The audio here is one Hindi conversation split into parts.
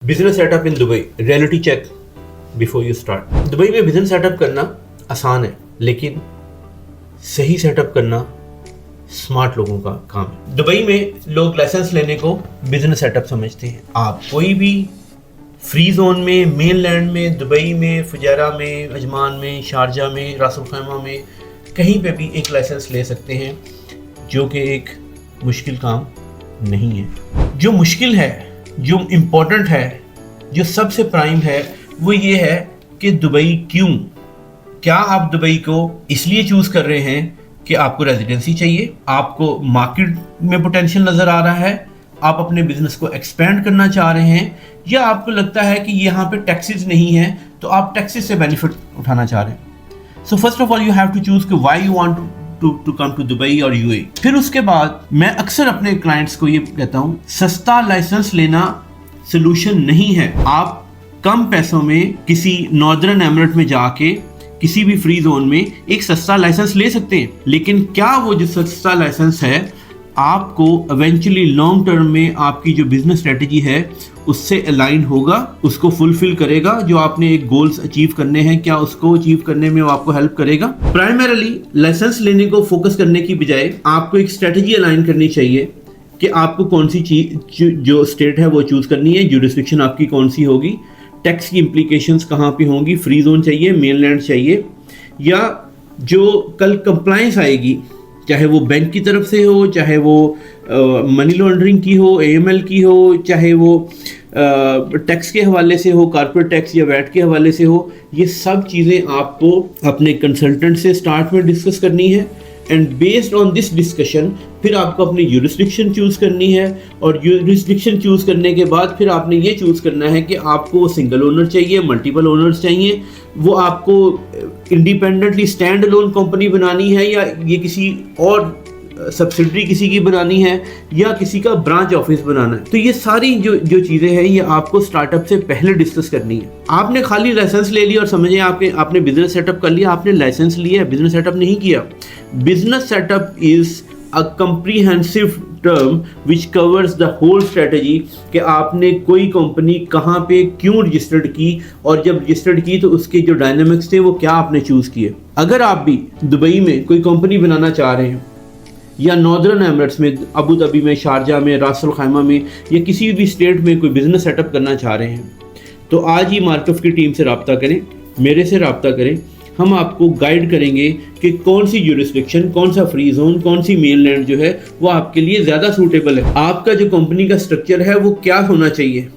Business setup in Dubai, reality check before you start. Dubai में बिजनेस सेटअप करना आसान है, लेकिन सही सेटअप करना स्मार्ट लोगों का काम है। दुबई में लोग लाइसेंस लेने को बिजनेस सेटअप समझते हैं। आप कोई भी फ्री जोन में, मेन लैंड में, दुबई में, फुजैरा में, अजमान में, शारजा में, रास अल खैमा में, कहीं पे भी एक लाइसेंस ले सकते हैं, जो कि एक मुश्किल काम नहीं है। जो मुश्किल है, जो इम्पोर्टेंट है, जो सबसे प्राइम है, वो ये है कि दुबई क्यों? क्या आप दुबई को इसलिए चूज़ कर रहे हैं कि आपको रेजिडेंसी चाहिए, आपको मार्केट में पोटेंशियल नज़र आ रहा है, आप अपने बिजनेस को एक्सपेंड करना चाह रहे हैं, या आपको लगता है कि यहाँ पे टैक्सेस नहीं है तो आप टैक्सेस से बेनिफिट उठाना चाह रहे हैं। So first of all you have to choose कि why you want to come to Dubai और यूएई। फिर उसके बाद मैं अक्सर अपने क्लाइंट्स को ये कहता हूँ, सस्ता लाइसेंस लेना सोल्यूशन नहीं है। आप कम पैसों में किसी नॉर्दर्न एमिरेट में जाके किसी भी फ्री जोन में एक सस्ता लाइसेंस ले सकते हैं, लेकिन क्या वो जो सस्ता लाइसेंस है आपको इवेंचुअली लॉन्ग टर्म में आपकी जो बिजनेस स्ट्रेटजी है उससे अलाइन होगा, उसको फुलफिल करेगा? जो आपने एक गोल्स अचीव करने हैं, क्या उसको अचीव करने में वो आपको हेल्प करेगा? प्राइमरीली लाइसेंस लेने को फोकस करने की बजाय आपको एक स्ट्रेटजी अलाइन करनी चाहिए कि आपको कौन सी चीज जो स्टेट है वो चूज करनी है, जुरिस्डिक्शन आपकी कौन सी होगी, टैक्स की इम्प्लीकेशंस कहाँ पे होंगी, फ्री जोन चाहिए, मेनलैंड चाहिए, या जो कल कंप्लायंस आएगी, चाहे वो बैंक की तरफ से हो, चाहे वो मनी लॉन्ड्रिंग की हो, एएमएल की हो, चाहे वो टैक्स के हवाले से हो, कॉर्पोरेट टैक्स या वैट के हवाले से हो, ये सब चीज़ें आपको अपने कंसल्टेंट से स्टार्ट में डिस्कस करनी है। And based on this discussion फिर आपको अपनी यूरिस्डिक्शन चूज़ करनी है, और यूरिस्डिक्शन चूज़ करने के बाद फिर आपने ये चूज़ करना है कि आपको सिंगल ओनर चाहिए, मल्टीपल ओनर्स चाहिए, वो आपको इंडिपेंडेंटली स्टैंड अलोन कंपनी बनानी है, या ये किसी और सब्सिडरी किसी की बनानी है, या किसी का ब्रांच ऑफिस बनाना है। तो ये सारी जो चीज़ें हैं ये आपको स्टार्टअप से पहले डिस्कस करनी है। आपने खाली लाइसेंस ले लिया और समझे आपने बिजनेस सेटअप कर लिया, आपने लाइसेंस लिया, बिजनेस सेटअप नहीं किया। Business setup is a comprehensive term which covers the whole strategy कि आपने कोई कंपनी कहाँ पे क्यों रजिस्टर्ड की, और जब रजिस्टर्ड की तो उसके जो डायनामिक्स थे वो क्या आपने चूज़ किए। अगर आप भी दुबई में कोई कंपनी बनाना चाह रहे हैं, या नॉर्दर्न एमिरेट्स में, अबू धाबी में, शारजा में, रास अल खैमा में, या किसी भी स्टेट में कोई बिजनेस सेटअप करना चाह रहे हैं, तो आज ही मार्कफ की टीम से रब्ता करें, मेरे से रब्ता करें। हम आपको गाइड करेंगे कि कौन सी यूरिस्डिक्शन, कौन सा फ्री जोन, कौन सी मेनलैंड जो है वो आपके लिए ज़्यादा सूटेबल है। आपका जो कंपनी का स्ट्रक्चर है वो क्या होना चाहिए,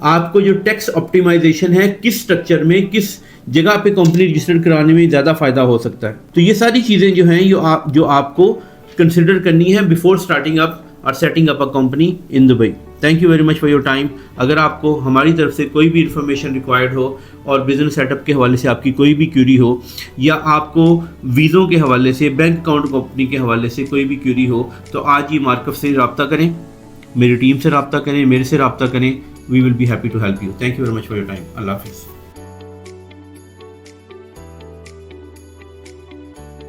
आपको जो टैक्स ऑप्टिमाइजेशन है किस स्ट्रक्चर में, किस जगह पे कंपनी रजिस्टर्ड कराने में ज़्यादा फ़ायदा हो सकता है। तो ये सारी चीज़ें जो हैं जो आपको कंसिडर करनी है बिफोर स्टार्टिंग अप और setting up a company in Dubai. Thank you very much for your time. अगर आपको हमारी तरफ से कोई भी इंफॉर्मेशन रिक्वायर्ड हो, और बिजनेस सेटअप के हवाले से आपकी कोई भी क्यूरी हो, या आपको वीज़ों के हवाले से, बैंक अकाउंट कंपनी के हवाले से कोई भी क्यूरी हो, तो आज ही मार्कफ से रब्ता करें, मेरी टीम से रब्ता करें, मेरे से रब्ता करें। We will be happy to help you. Thank you very much for your time. अल्लाह हाफिज़।